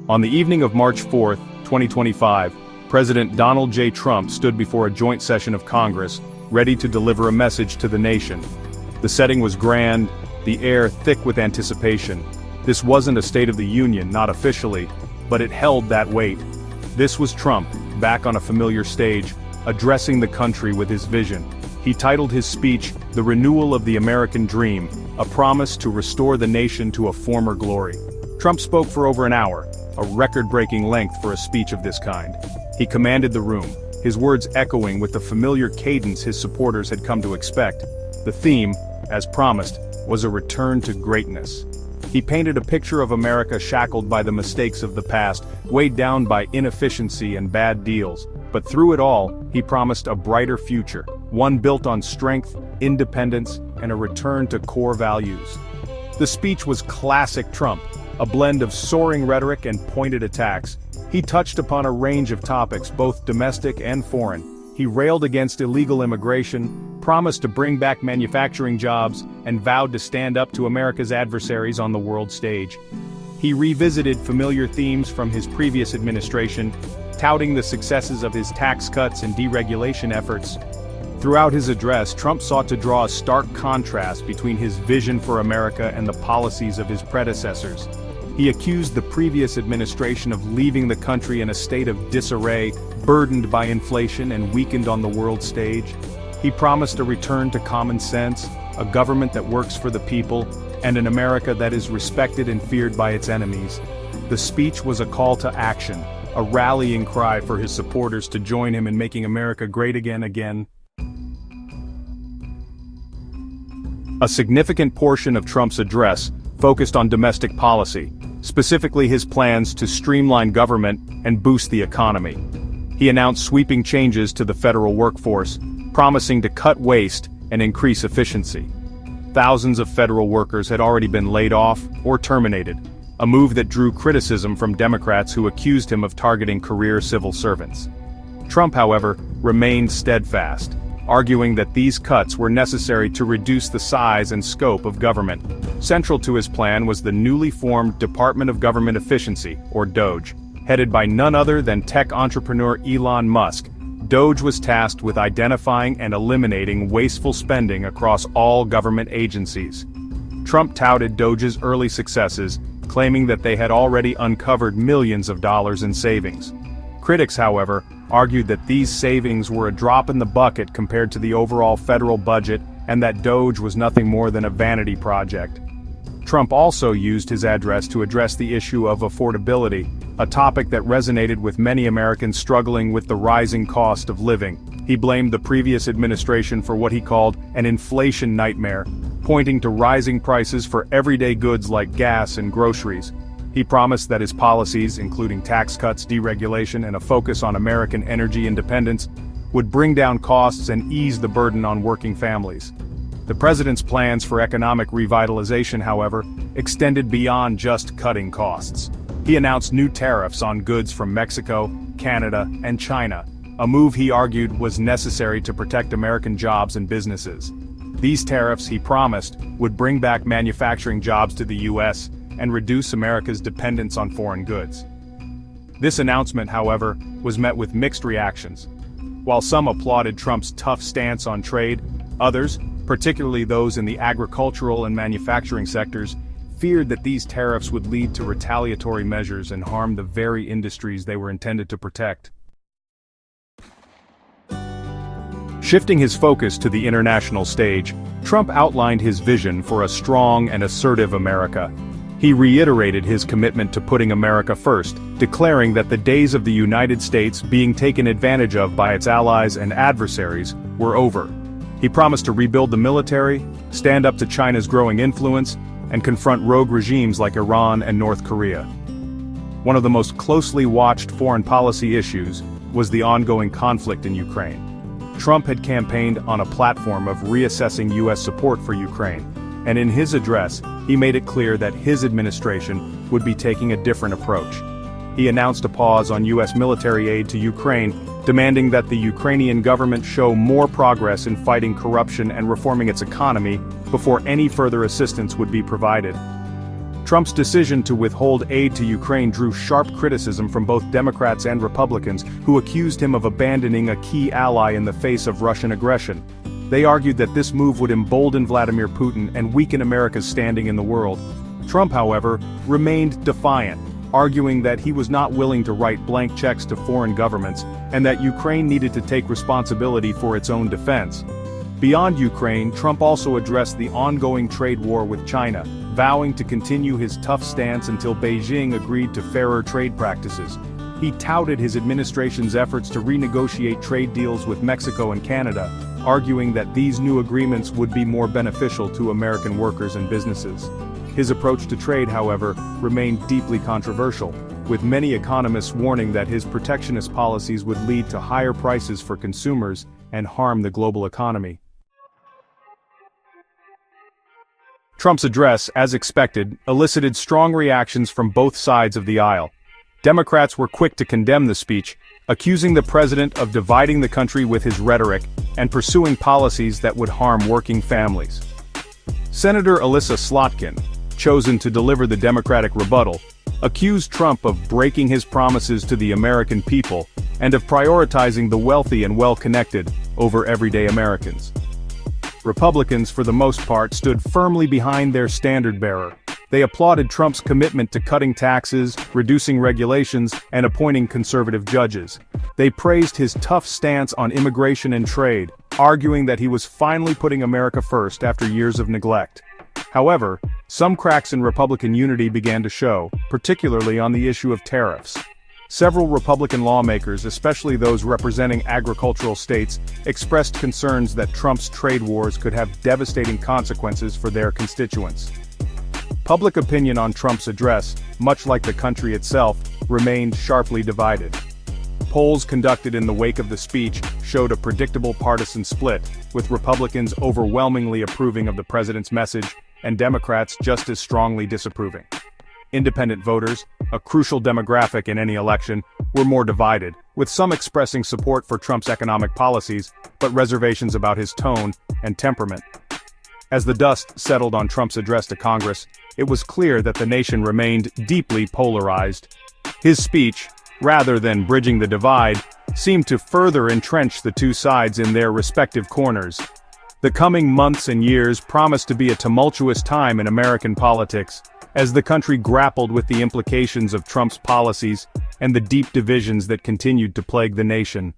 On the evening of March 4, 2025, President Donald J. Trump stood before a joint session of Congress, ready to deliver a message to the nation. The setting was grand, the air thick with anticipation. This wasn't a State of the Union, not officially, but it held that weight. This was Trump, back on a familiar stage, addressing the country with his vision. He titled his speech, "The Renewal of the American Dream," a promise to restore the nation to a former glory. Trump spoke for over an hour, a record-breaking length for a speech of this kind. He commanded the room, his words echoing with the familiar cadence his supporters had come to expect. The theme, as promised, was a return to greatness. He painted a picture of America shackled by the mistakes of the past, weighed down by inefficiency and bad deals. But through it all, he promised a brighter future, one built on strength, independence, and a return to core values. The speech was classic Trump, a blend of soaring rhetoric and pointed attacks. He touched upon a range of topics, both domestic and foreign. He railed against illegal immigration, promised to bring back manufacturing jobs, and vowed to stand up to America's adversaries on the world stage. He revisited familiar themes from his previous administration, touting the successes of his tax cuts and deregulation efforts. Throughout his address, Trump sought to draw a stark contrast between his vision for America and the policies of his predecessors. He accused the previous administration of leaving the country in a state of disarray, burdened by inflation and weakened on the world stage. He promised a return to common sense, a government that works for the people, and an America that is respected and feared by its enemies. The speech was a call to action, a rallying cry for his supporters to join him in making America great again. A significant portion of Trump's address focused on domestic policy, specifically his plans to streamline government and boost the economy. He announced sweeping changes to the federal workforce, promising to cut waste and increase efficiency. Thousands of federal workers had already been laid off or terminated, a move that drew criticism from Democrats who accused him of targeting career civil servants. Trump, however, remained steadfast, arguing that these cuts were necessary to reduce the size and scope of government. Central to his plan was the newly formed Department of Government Efficiency, or DOGE. Headed by none other than tech entrepreneur Elon Musk, DOGE was tasked with identifying and eliminating wasteful spending across all government agencies. Trump touted DOGE's early successes, claiming that they had already uncovered millions of dollars in savings. Critics, however, argued that these savings were a drop in the bucket compared to the overall federal budget and that DOGE was nothing more than a vanity project. Trump also used his address to address the issue of affordability, a topic that resonated with many Americans struggling with the rising cost of living. He blamed the previous administration for what he called an inflation nightmare, pointing to rising prices for everyday goods like gas and groceries. He promised that his policies, including tax cuts, deregulation, and a focus on American energy independence, would bring down costs and ease the burden on working families. The president's plans for economic revitalization, however, extended beyond just cutting costs. He announced new tariffs on goods from Mexico, Canada, and China, a move he argued was necessary to protect American jobs and businesses. These tariffs, he promised, would bring back manufacturing jobs to the U.S. and reduce America's dependence on foreign goods. This announcement, however, was met with mixed reactions. While some applauded Trump's tough stance on trade, others, particularly those in the agricultural and manufacturing sectors, feared that these tariffs would lead to retaliatory measures and harm the very industries they were intended to protect. Shifting his focus to the international stage, Trump outlined his vision for a strong and assertive America. He reiterated his commitment to putting America first, declaring that the days of the United States being taken advantage of by its allies and adversaries were over. He promised to rebuild the military, stand up to China's growing influence, and confront rogue regimes like Iran and North Korea. One of the most closely watched foreign policy issues was the ongoing conflict in Ukraine. Trump had campaigned on a platform of reassessing U.S. support for Ukraine, and in his address, he made it clear that his administration would be taking a different approach. He announced a pause on U.S. military aid to Ukraine, demanding that the Ukrainian government show more progress in fighting corruption and reforming its economy before any further assistance would be provided. Trump's decision to withhold aid to Ukraine drew sharp criticism from both Democrats and Republicans, who accused him of abandoning a key ally in the face of Russian aggression. They argued that this move would embolden Vladimir Putin and weaken America's standing in the world. Trump, however, remained defiant, arguing that he was not willing to write blank checks to foreign governments, and that Ukraine needed to take responsibility for its own defense. Beyond Ukraine, Trump also addressed the ongoing trade war with China, vowing to continue his tough stance until Beijing agreed to fairer trade practices. He touted his administration's efforts to renegotiate trade deals with Mexico and Canada, arguing that these new agreements would be more beneficial to American workers and businesses. His approach to trade, however, remained deeply controversial, with many economists warning that his protectionist policies would lead to higher prices for consumers and harm the global economy. Trump's address, as expected, elicited strong reactions from both sides of the aisle. Democrats were quick to condemn the speech, accusing the president of dividing the country with his rhetoric and pursuing policies that would harm working families. Senator Elissa Slotkin, chosen to deliver the Democratic rebuttal, accused Trump of breaking his promises to the American people and of prioritizing the wealthy and well-connected over everyday Americans. Republicans, for the most part, stood firmly behind their standard-bearer. They applauded Trump's commitment to cutting taxes, reducing regulations, and appointing conservative judges. They praised his tough stance on immigration and trade, arguing that he was finally putting America first after years of neglect. However, some cracks in Republican unity began to show, particularly on the issue of tariffs. Several Republican lawmakers, especially those representing agricultural states, expressed concerns that Trump's trade wars could have devastating consequences for their constituents. Public opinion on Trump's address, much like the country itself, remained sharply divided. Polls conducted in the wake of the speech showed a predictable partisan split, with Republicans overwhelmingly approving of the president's message and Democrats just as strongly disapproving. Independent voters, a crucial demographic in any election, were more divided, with some expressing support for Trump's economic policies, but reservations about his tone and temperament. As the dust settled on Trump's address to Congress, it was clear that the nation remained deeply polarized. His speech, rather than bridging the divide, seemed to further entrench the two sides in their respective corners. The coming months and years promised to be a tumultuous time in American politics, as the country grappled with the implications of Trump's policies and the deep divisions that continued to plague the nation.